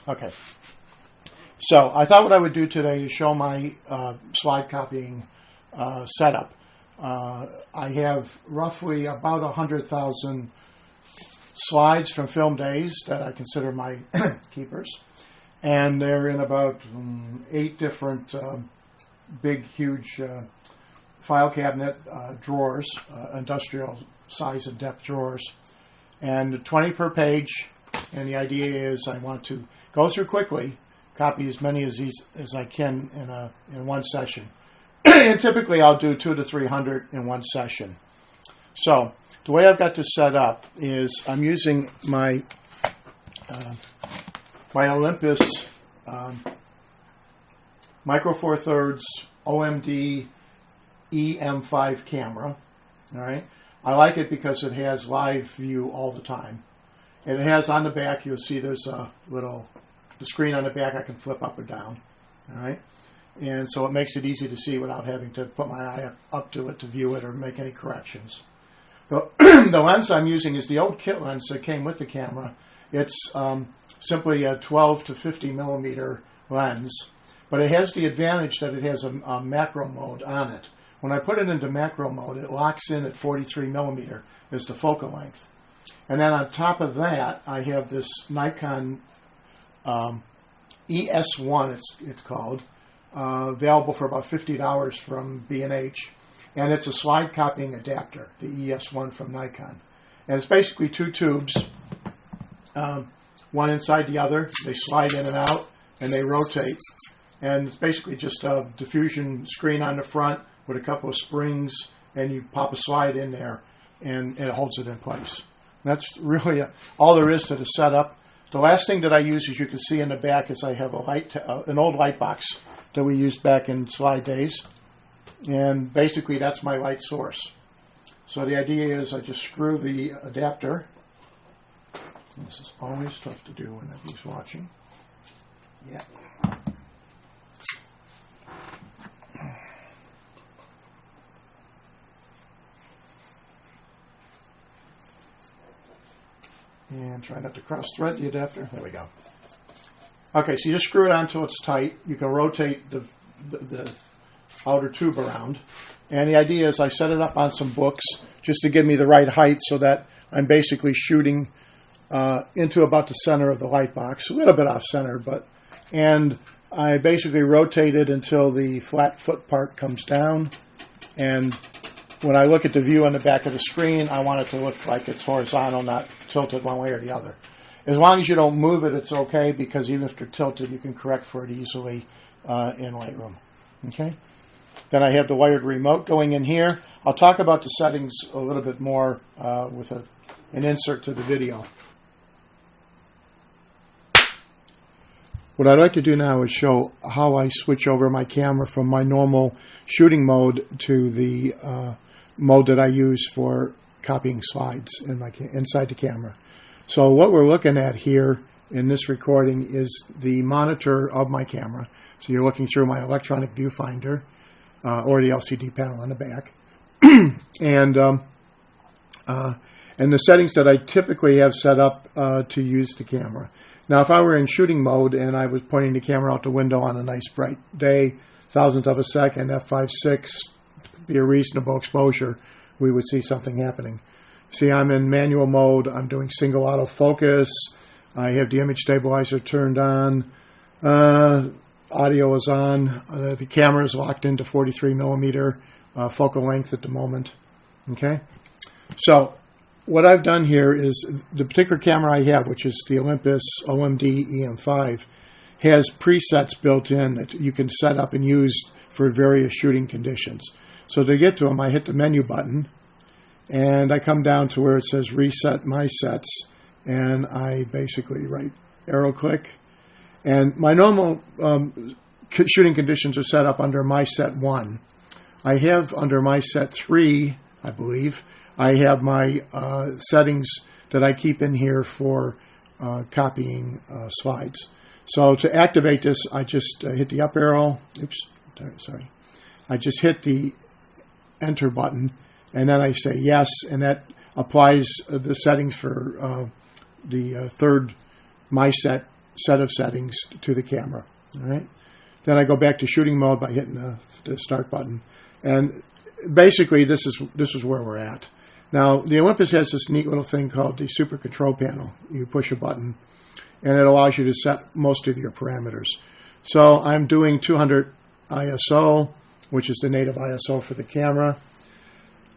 Okay, so I thought what I would do today is show my slide copying setup. I have roughly about 100,000 slides from film days that I consider my keepers, and they're in about 8 different big, huge file cabinet drawers, industrial size and depth drawers, and 20 per page. And the idea is I want to go through quickly, copy as many as I can in one session. And typically I'll do 200 to 300 in one session. So the way I've got this set up is I'm using my my Olympus Micro Four Thirds OMD EM5 camera. All right, I like it because it has live view all the time. It has on the back, you'll see there's a the screen on the back I can flip up or down. All right, and so it makes it easy to see without having to put my eye up to it to view it or make any corrections. The lens I'm using is the old kit lens that came with the camera. It's simply a 12 to 50 millimeter lens, but it has the advantage that it has a macro mode on it. When I put it into macro mode, it locks in at 43 millimeter as the focal length. And then on top of that, I have this Nikon ES1, it's called, available for about $50 from B&H. And it's a slide copying adapter, the ES1 from Nikon. And it's basically 2 tubes, one inside the other. They slide in and out, and they rotate. And it's basically just a diffusion screen on the front with a couple of springs, and you pop a slide in there, and it holds it in place. That's really all there is to the setup. The last thing that I use, as you can see in the back, is I have an old light box that we used back in slide days. And basically that's my light source. So the idea is I just screw the adapter. This is always tough to do when nobody's watching. Yeah. And try not to cross-thread the adapter. There we go. Okay, so you just screw it on until it's tight. You can rotate the outer tube around. And the idea is I set it up on some books just to give me the right height so that I'm basically shooting into about the center of the light box. A little bit off center, and I basically rotate it until the flat foot part comes down. And when I look at the view on the back of the screen, I want it to look like it's horizontal, not tilted one way or the other. As long as you don't move it, it's okay, because even if you're tilted, you can correct for it easily in Lightroom. Okay? Then I have the wired remote going in here. I'll talk about the settings a little bit more with an insert to the video. What I'd like to do now is show how I switch over my camera from my normal shooting mode to the mode that I use for copying slides inside the camera. So what we're looking at here in this recording is the monitor of my camera. So you're looking through my electronic viewfinder or the LCD panel on the back. And the settings that I typically have set up to use the camera. Now, if I were in shooting mode and I was pointing the camera out the window on a nice bright day, thousandth of a second, f5.6, be a reasonable exposure, we would see something happening. See, I'm in manual mode. I'm doing single autofocus. I have the image stabilizer turned on. Audio is on. The camera is locked into 43 millimeter focal length at the moment. Okay? So what I've done here is the particular camera I have, which is the Olympus OMD EM5, has presets built in that you can set up and use for various shooting conditions. So to get to them, I hit the menu button, and I come down to where it says Reset My Sets, and I basically right arrow click. And my normal shooting conditions are set up under My Set 1. I have under My Set 3, I believe, I have my settings that I keep in here for copying slides. So to activate this, I just hit the up arrow. Oops, sorry. I just hit the enter button, and then I say yes, and that applies the settings for the third my set of settings to the camera. All right. Then I go back to shooting mode by hitting the start button, and basically this is where we're at. Now the Olympus has this neat little thing called the Super Control Panel. You push a button, and it allows you to set most of your parameters. So I'm doing 200 ISO, which is the native ISO for the camera.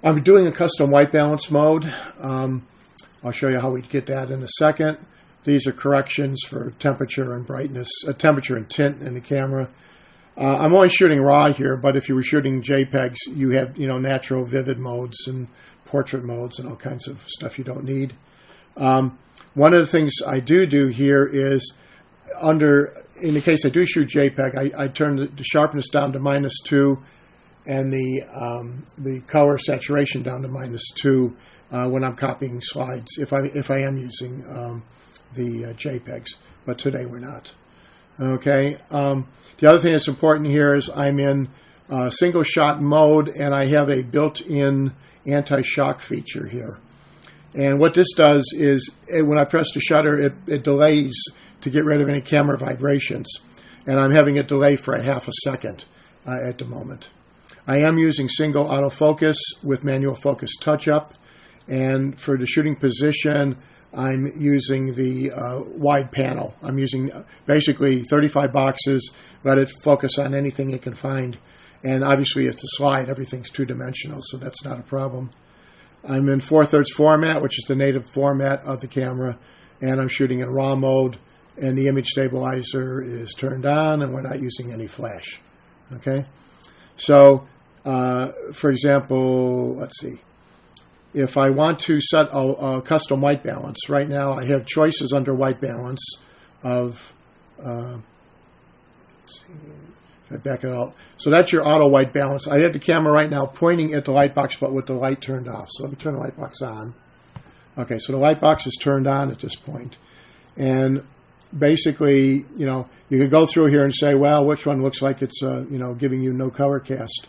I'm doing a custom white balance mode. I'll show you how we get that in a second. These are corrections for temperature and brightness, temperature and tint in the camera. I'm only shooting RAW here, but if you were shooting JPEGs, you have natural vivid modes and portrait modes and all kinds of stuff you don't need. One of the things I do here is in the case I do shoot JPEG, I turn the sharpness down to -2 and the color saturation down to -2 when I'm copying slides, if I am using the JPEGs, but today we're not. Okay. The other thing that's important here is I'm in single shot mode, and I have a built-in anti-shock feature here. And what this does is when I press the shutter, it delays to get rid of any camera vibrations. And I'm having it delay for a half a second at the moment. I am using single autofocus with manual focus touch-up. And for the shooting position, I'm using the wide panel. I'm using basically 35 boxes, let it focus on anything it can find. And obviously it's a slide, everything's two-dimensional, so that's not a problem. I'm in 4/3 format, which is the native format of the camera, and I'm shooting in RAW mode, and the image stabilizer is turned on, and we're not using any flash. Okay? So, for example, let's see. If I want to set a custom white balance, right now I have choices under white balance of, let's see, if I back it out. So that's your auto white balance. I have the camera right now pointing at the light box, but with the light turned off. So let me turn the light box on. Okay, so the light box is turned on at this point. And basically, you could go through here and say, well, which one looks like it's, giving you no color cast.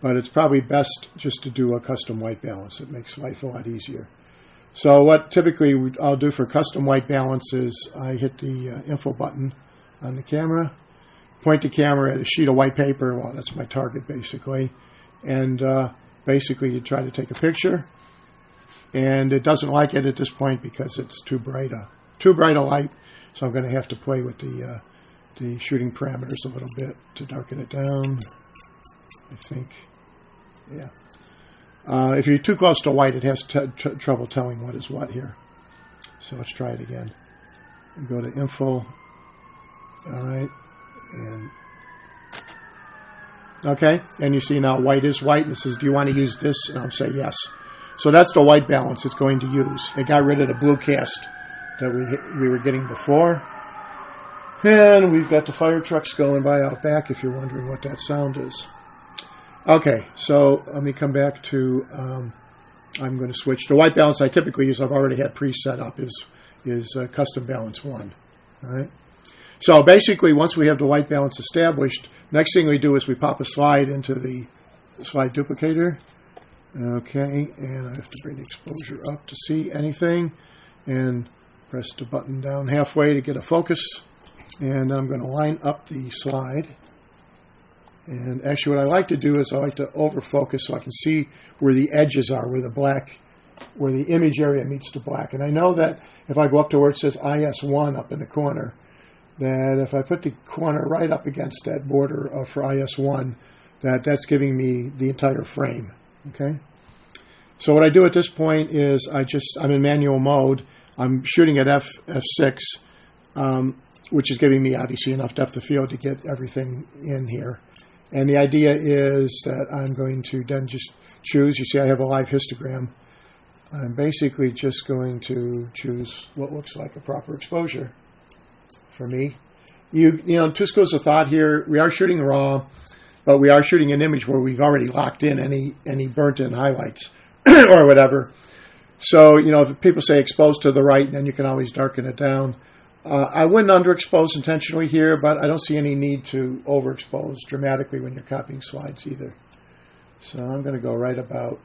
But it's probably best just to do a custom white balance. It makes life a lot easier. So what typically I'll do for custom white balance is I hit the info button on the camera, point the camera at a sheet of white paper. Well, that's my target basically. And basically you try to take a picture. And it doesn't like it at this point because it's too bright a light. So I'm going to have to play with the shooting parameters a little bit to darken it down, I think. Yeah. If you're too close to white, it has trouble telling what is what here. So let's try it again. Go to info. All right. And okay. And you see now white is white. And it says, do you want to use this? And I'll say yes. So that's the white balance it's going to use. It got rid of the blue cast that we were getting before. And we've got the fire trucks going by out back if you're wondering what that sound is. Okay, so let me come back to, I'm going to switch. The white balance I typically use, I've already had pre-set up, is custom balance 1. All right. So basically, once we have the white balance established, next thing we do is we pop a slide into the slide duplicator. Okay, and I have to bring the exposure up to see anything, and press the button down halfway to get a focus. And I'm going to line up the slide. And actually what I like to do is I like to over-focus so I can see where the edges are, where the image area meets the black. And I know that if I go up to where it says IS1 up in the corner, that if I put the corner right up against that border for IS1, that's giving me the entire frame. Okay? So what I do at this point is I'm in manual mode. I'm shooting at f6, which is giving me obviously enough depth of field to get everything in here. And the idea is that I'm going to then just choose. You see I have a live histogram. I'm basically just going to choose what looks like a proper exposure for me. Two schools of thought here. We are shooting RAW, but we are shooting an image where we've already locked in any burnt-in highlights. or whatever. So, if people say expose to the right, then you can always darken it down. I wouldn't underexpose intentionally here, but I don't see any need to overexpose dramatically when you're copying slides either. So I'm going to go right about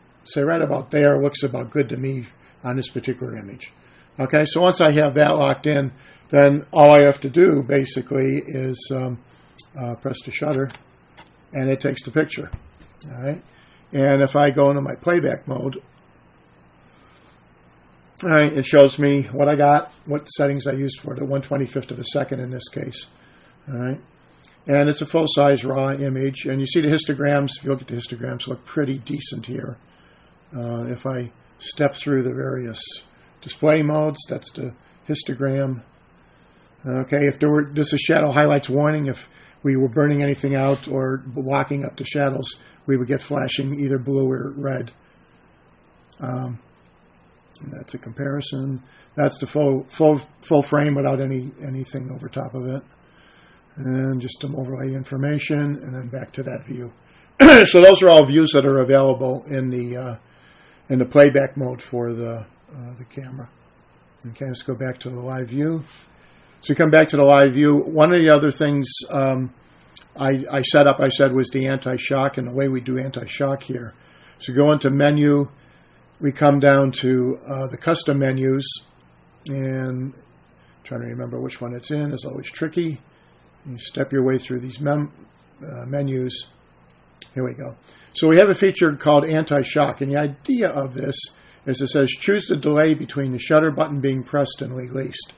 there. Looks about good to me on this particular image. Okay, so once I have that locked in, then all I have to do basically is press the shutter, and it takes the picture. All right, and if I go into my playback mode, all right, it shows me what I got, what settings I used for it, at 1/25th of a second in this case. All right, and it's a full-size raw image, and you see the histograms. If you look at the histograms, look pretty decent here. If I step through the various display modes, that's the histogram. Okay, this is shadow highlights warning. If we were burning anything out or blocking up the shadows, we would get flashing either blue or red. That's a comparison. That's the full frame without anything over top of it. And just some overlay information, and then back to that view. So those are all views that are available in the playback mode for the camera. Okay, let's go back to the live view. So we come back to the live view. One of the other things I set up, I said, was the anti-shock, and the way we do anti-shock here. So go into menu. We come down to the custom menus, and trying to remember which one it's in is always tricky. You step your way through these menus. Here we go. So we have a feature called anti-shock, and the idea of this is it says choose the delay between the shutter button being pressed and released.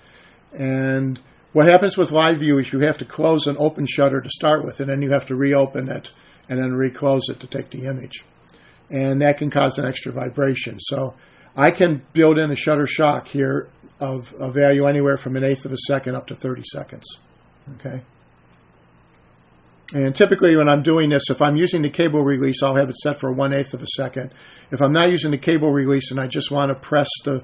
And what happens with live view is you have to close an open shutter to start with, and then you have to reopen it and then reclose it to take the image. And that can cause an extra vibration. So I can build in a shutter shock here of a value anywhere from 1/8 of a second up to 30 seconds. Okay. And typically when I'm doing this, if I'm using the cable release, I'll have it set for 1/8 of a second. If I'm not using the cable release and I just want to press the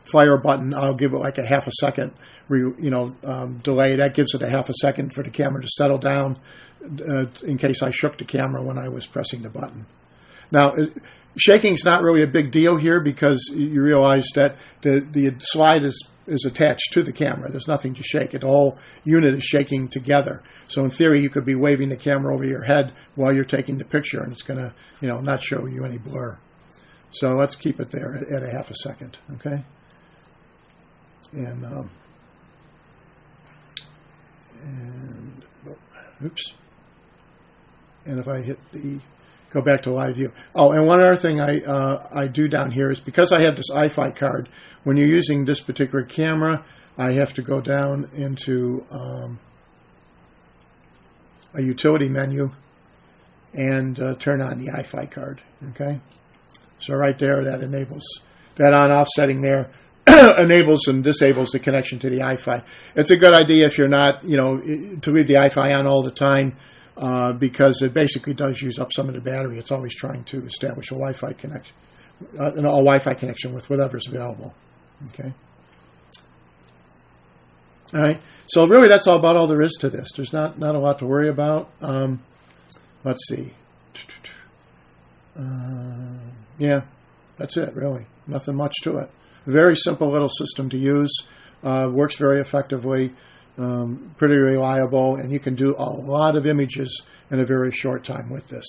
fire button, I'll give it like a half a second delay. That gives it a half a second for the camera to settle down in case I shook the camera when I was pressing the button. Now, shaking is not really a big deal here because you realize that the slide is attached to the camera. There's nothing to shake. The whole unit is shaking together. So in theory, you could be waving the camera over your head while you're taking the picture, and it's going to, not show you any blur. So let's keep it there at a half a second, okay? And oops. And if I go back to live view. Oh, and one other thing I do down here is because I have this iFi card, when you're using this particular camera, I have to go down into a utility menu and turn on the iFi card. Okay, so right there, that enables that on-off setting there enables and disables the connection to the iFi. It's a good idea if you're not, to leave the iFi on all the time. Because it basically does use up some of the battery. It's always trying to establish a Wi-Fi connection, with whatever's available. Okay. All right. So really, that's about all there is to this. There's not a lot to worry about. Let's see. Yeah, that's it. Really, nothing much to it. Very simple little system to use. Works very effectively. Pretty reliable, and you can do a lot of images in a very short time with this.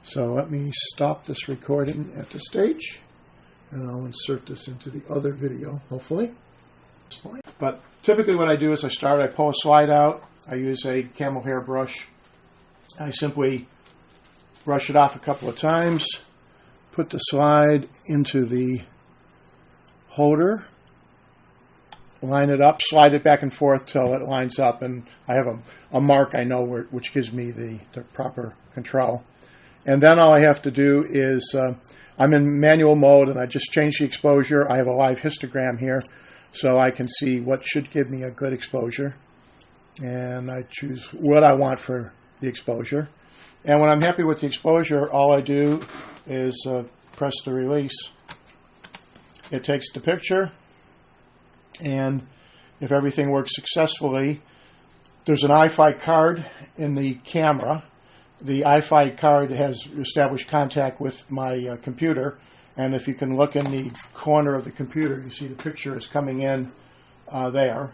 So let me stop this recording at this stage, and I'll insert this into the other video, hopefully. But typically what I do is I pull a slide out, I use a camel hair brush, I simply brush it off a couple of times, put the slide into the holder, line it up, slide it back and forth till it lines up, and I have a mark I know which gives me the proper control. And then all I have to do is, I'm in manual mode, and I just change the exposure. I have a live histogram here, so I can see what should give me a good exposure. And I choose what I want for the exposure. And when I'm happy with the exposure, all I do is press the release. It takes the picture. And if everything works successfully, there's an iFi card in the camera. The iFi card has established contact with my computer, And if you can look in the corner of the computer, you see the picture is coming in there.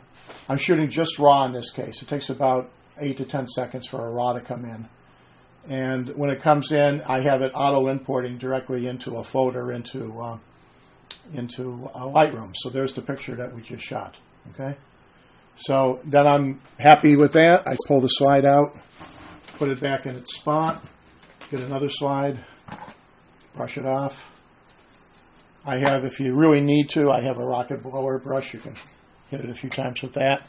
I'm shooting just RAW in this case. It takes about 8 to 10 seconds for a RAW to come in. And when it comes in, I have it auto-importing directly into a folder into Lightroom. So there's the picture that we just shot. Okay. So then I'm happy with that. I pull the slide out, put it back in its spot, get another slide, brush it off. I have, if you really need to, I have a rocket blower brush. You can hit it a few times with that.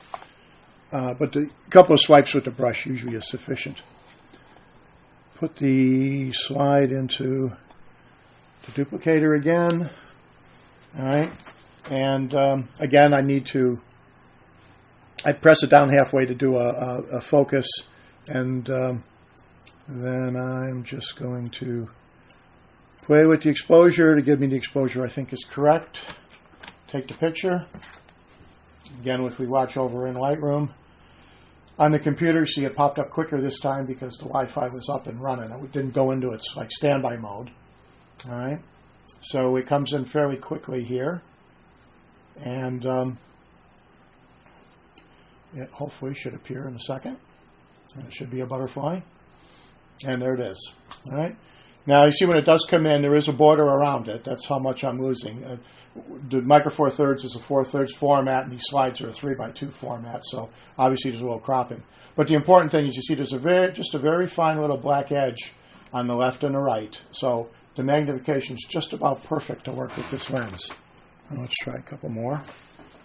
But a couple of swipes with the brush usually is sufficient. Put the slide into the duplicator again. All right. And again, I press it down halfway to do a focus. And then I'm just going to play with the exposure to give me the exposure I think is correct. Take the picture. Again, if we watch over in Lightroom. On the computer, see it popped up quicker this time because the Wi-Fi was up and running. It didn't go into its like standby mode. All right. So it comes in fairly quickly here. And it hopefully should appear in a second. And it should be a butterfly. And there it is. All right. Now, you see when it does come in, there is a border around it. That's how much I'm losing. The Micro Four Thirds is a 4/3 format, and these slides are a 3x2 format, so obviously there's a little cropping. But the important thing is you see there's just a very fine little black edge on the left and the right. So the magnification is just about perfect to work with this lens. Now let's try a couple more.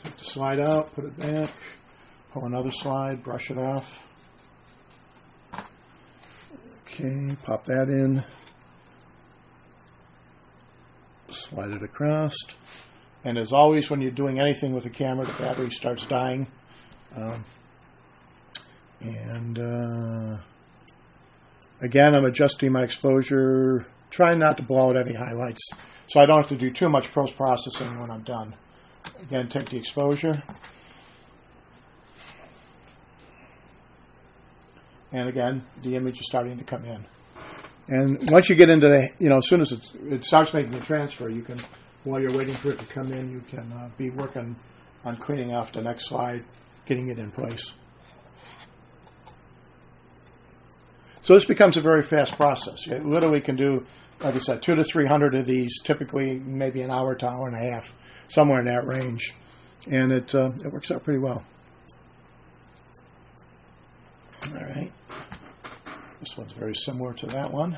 Take the slide out, put it back, pull another slide, brush it off. Okay, pop that in. Slide it across. And as always, when you're doing anything with a camera, the battery starts dying. Again, I'm adjusting my exposure, trying not to blow out any highlights, so I don't have to do too much post-processing when I'm done. Again, take the exposure. And again, the image is starting to come in. And once you get into the, as soon as it starts making the transfer, you can, while you're waiting for it to come in, you can be working on cleaning off the next slide, getting it in place. So this becomes a very fast process. You literally can do, like I said, 200 to 300 of these, typically maybe an hour to hour and a half, somewhere in that range. And it works out pretty well. All right. This one's very similar to that one.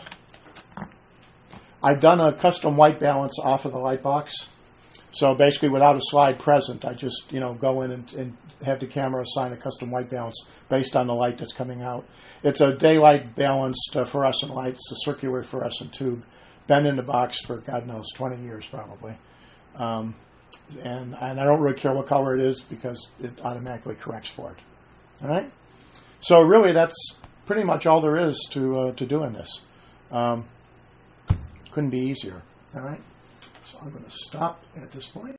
I've done a custom white balance off of the light box. So basically without a slide present, I just go in and have the camera assign a custom white balance based on the light that's coming out. It's a daylight balanced fluorescent light. It's a circular fluorescent tube. Been in the box for, God knows, 20 years probably. And I don't really care what color it is because it automatically corrects for it. All right? So really that's pretty much all there is to doing this. Couldn't be easier. All right? So I'm going to stop at this point.